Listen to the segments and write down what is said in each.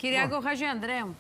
Κυριάκο Χατζιανδρέου.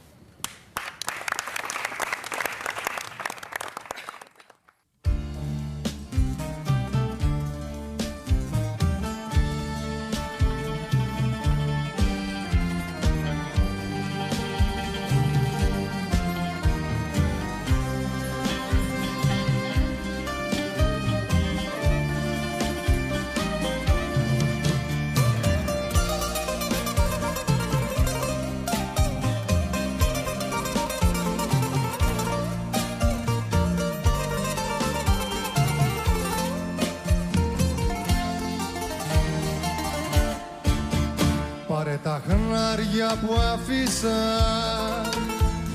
Πάρε τα χνάρια που άφησα,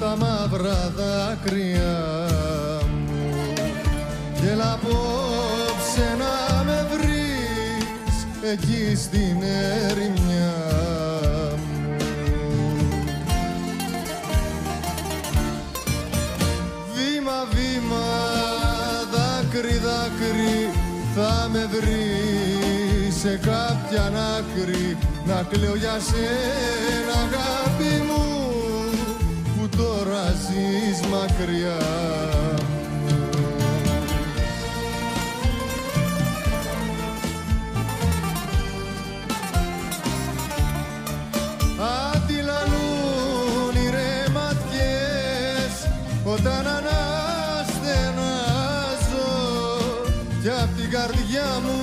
τα μαύρα δάκρυα μου, και έλα απόψε να με βρεις εκεί στην ερημιά μου. Βήμα, βήμα, δάκρυ, δάκρυ, θα με βρεις σε κάποιαν άκρη, να κλαίω για σένα αγάπη μου, που τώρα ζεις μακριά μου. Αντιλαλούν οι ρε ματιές όταν αναστενάζω, κι απ' την καρδιά μου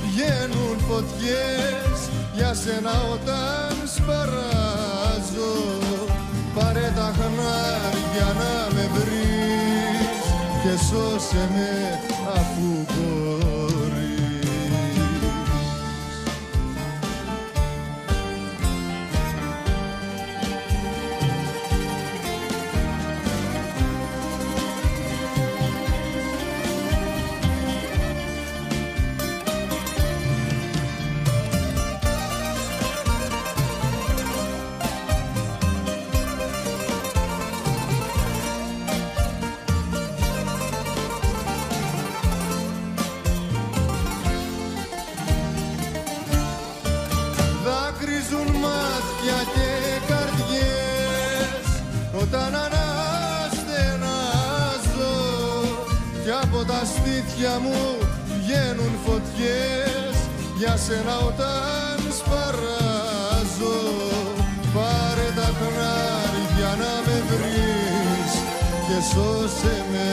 βγαίνουν φωτιές για σένα όταν σπαράζω. Πάρε τα χνάρια να με βρεις και σώσε με αφού μπορείς. Δάκρυζουν μάτια και καρδιές όταν αναστενάζω, κι από τα στήθια μου βγαίνουν φωτιές για σένα όταν σπαράζω. Πάρε τα χνάρια να με βρεις και σώσε με